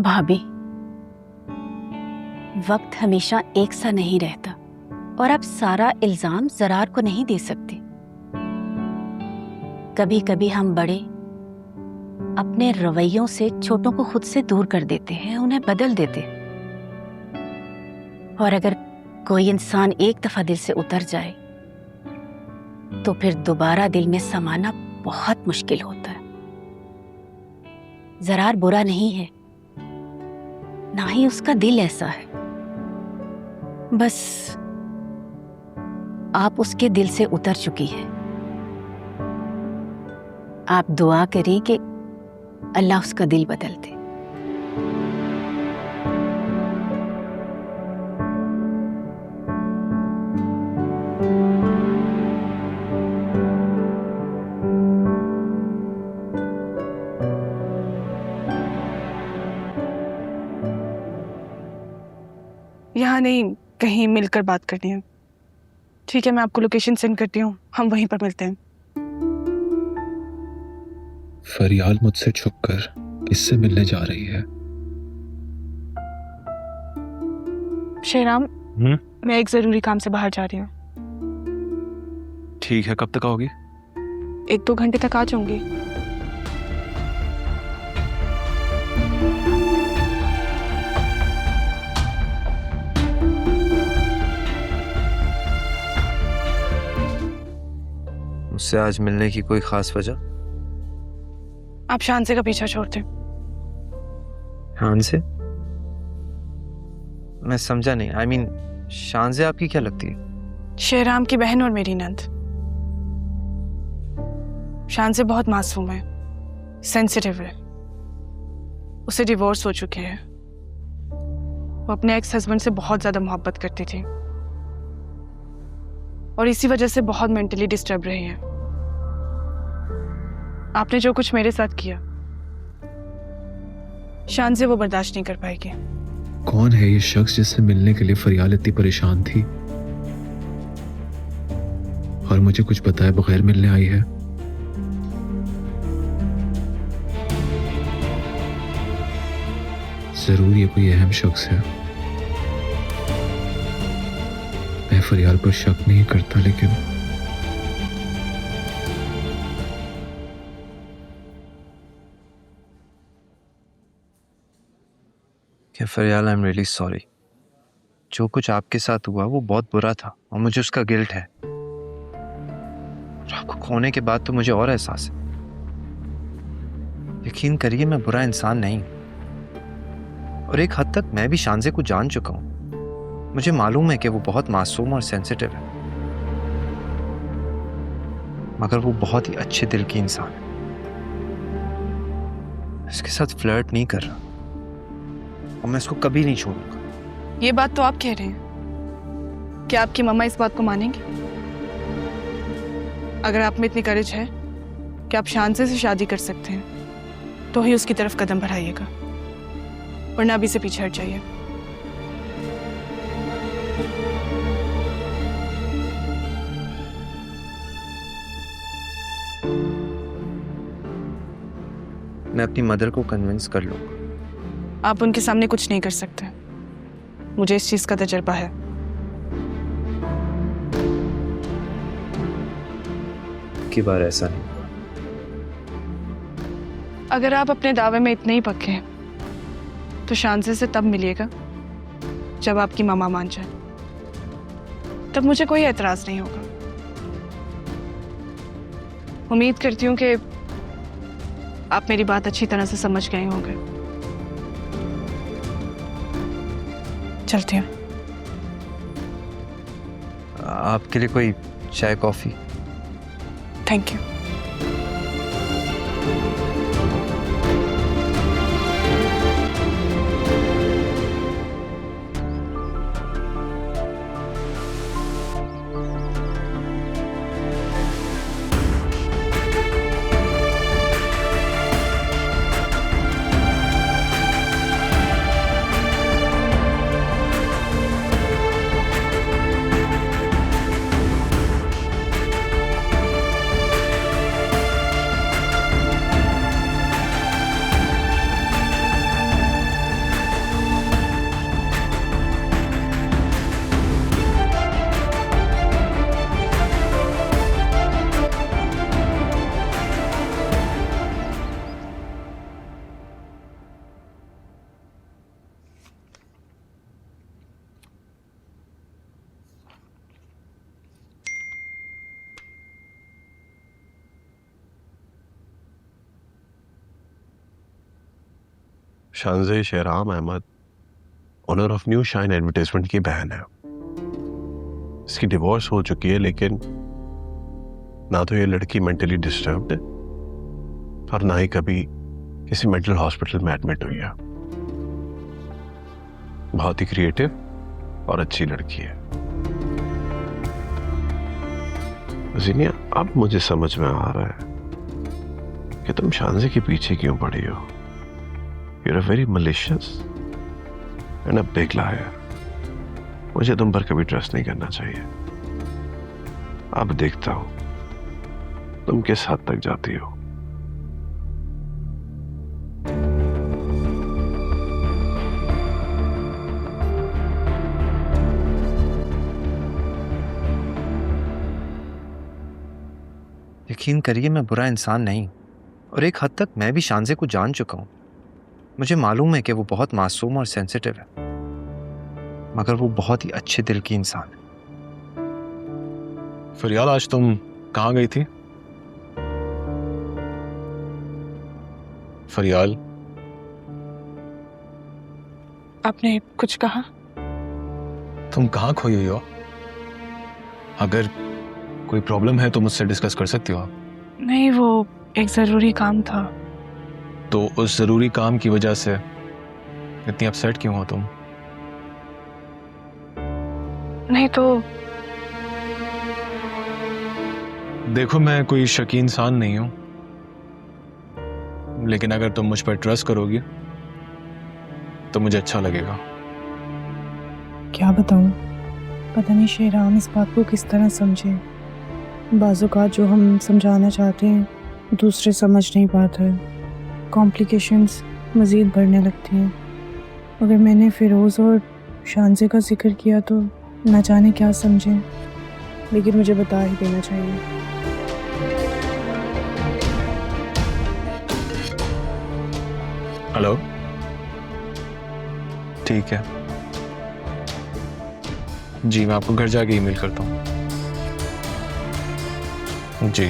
भाभी, वक्त हमेशा एक सा नहीं रहता और आप सारा इल्जाम जरार को नहीं दे सकते। कभी कभी हम बड़े अपने रवैयों से छोटों को खुद से दूर कर देते हैं, उन्हें बदल देते हैं। और अगर कोई इंसान एक दफा दिल से उतर जाए तो फिर दोबारा दिल में समाना बहुत मुश्किल होता है। जरार बुरा नहीं है, ना ही उसका दिल ऐसा है। बस आप उसके दिल से उतर चुकी हैं। आप दुआ करें कि अल्लाह उसका दिल बदल दे। यहाँ नहीं, कहीं मिलकर बात करनी है। ठीक है, मैं आपको लोकेशन सेंड करती हूँ, हम वहीं पर मिलते हैं। फरियाल मुझसे छुपकर किससे मिलने जा रही है? शेराम, मैं एक जरूरी काम से बाहर जा रही हूँ। ठीक है, कब तक आओगी? 1-2 घंटे तक आ जाऊंगी। मुझसे आज मिलने की कोई खास वजह? आप शांसे का पीछा छोड़ते। शान से? मैं समझा नहीं। I mean, शान से आपकी क्या लगती है? शेराम की बहन और मेरी नंद। शान से बहुत मासूम है, सेंसिटिव है। उसे डिवोर्स हो चुके हैं। वो अपने एक्स हस्बैंड से बहुत ज्यादा मोहब्बत करती थी और इसी वजह से बहुत मेंटली डिस्टर्ब रही है। आपने जो कुछ मेरे साथ किया, शान से वो बर्दाश्त नहीं कर पाएगी। कौन है ये शख्स जिससे मिलने के लिए फरियाल इतनी परेशान थी और मुझे कुछ बताए बगैर मिलने आई है? जरूर ये कोई अहम शख्स है। मैं फरियाल पर शक नहीं करता, लेकिन फरियाल, आई एम रियली सॉरी। जो कुछ आपके साथ हुआ वो बहुत बुरा था और मुझे उसका गिल्ट है। और आपको खोने के बाद तो मुझे और एहसास है। यकीन करिए, मैं बुरा इंसान नहीं, और एक हद तक मैं भी शानज़े को जान चुका हूं। मुझे मालूम है कि वो बहुत मासूम और सेंसिटिव है, मगर वो बहुत ही अच्छे दिल की इंसान है। इसके साथ फ्लर्ट नहीं कर रहा और मैं इसको कभी नहीं छोड़ूंगा। ये बात तो आप कह रहे हैं, क्या आपकी मम्मा इस बात को मानेंगी? अगर आप में इतनी करेज है कि आप शानसे से शादी कर सकते हैं तो ही उसकी तरफ कदम बढ़ाइएगा, वरना अभी से पीछे हट जाइए। मैं अपनी मदर को कन्विंस कर लूंगा। आप उनके सामने कुछ नहीं कर सकते, मुझे इस चीज का तजुर्बा है। की बार ऐसा नहीं। अगर आप अपने दावे में इतने ही पक्के हैं तो शानसे से तब मिलिएगा जब आपकी मामा मान जाए। तब मुझे कोई एतराज नहीं होगा। उम्मीद करती हूँ कि आप मेरी बात अच्छी तरह से समझ गए होंगे। चलती हूँ। आपके लिए कोई चाय coffee? Thank you. Shanze Shehram Ahmad owner of New Shine advertisement की बहन है। इसकी डिवोर्स हो चुकी है, लेकिन ना तो ये लड़की मेंटली डिस्टर्ब्ड है और ना ही कभी किसी मेंटल हॉस्पिटल में एडमिट हुई है। बहुत ही क्रिएटिव और अच्छी लड़की है। ज़ीनिया, अब मुझे समझ में आ रहा है कि तुम शानज़े के पीछे क्यों पड़ी हो। You're a very malicious and a big liar. मुझे तुम पर कभी ट्रस्ट नहीं करना चाहिए। अब देखता हूं तुम किस हद तक जाती हो। यकीन करिए मैं बुरा इंसान नहीं, और एक हद तक मैं भी शानज़े को जान चुका हूँ। मुझे मालूम है कि वो बहुत मासूम और सेंसिटिव है, मगर वो बहुत ही अच्छे दिल की इंसान है। फरियाल, आज तुम कहाँ गई थी? फरियाल, आपने कुछ कहा? तुम कहाँ खोई हुई हो? अगर कोई प्रॉब्लम है तो मुझसे डिस्कस कर सकती हो आप। नहीं, वो एक जरूरी काम था। तो उस जरूरी काम की वजह से इतनी अपसेट क्यों हो तुम? नहीं तो देखो, मैं कोई शकी इंसान नहीं हूं, लेकिन अगर तुम मुझ पर ट्रस्ट करोगी तो मुझे अच्छा लगेगा। क्या बताऊं, पता नहीं शेहराम इस बात को किस तरह समझे। बाज़-औक़ात जो हम समझाना चाहते हैं दूसरे समझ नहीं पाते, कॉम्प्लिकेशंस मज़ीद बढ़ने लगती हैं। अगर मैंने फ़िरोज़ और शानज़े का जिक्र किया तो न जाने क्या समझें, लेकिन मुझे बता ही देना चाहिए। हेलो, ठीक है जी, मैं आपको घर जाके ईमेल करता हूँ। जी,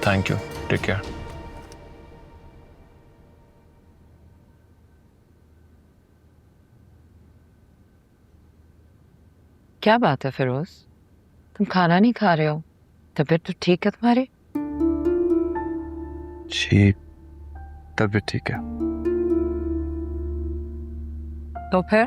थैंक यू, टेक केयर। क्या बात है फिरोज, तुम खाना नहीं खा रहे हो? तबीयत तो ठीक है तुम्हारी? जी, तबीयत ठीक है। तो फिर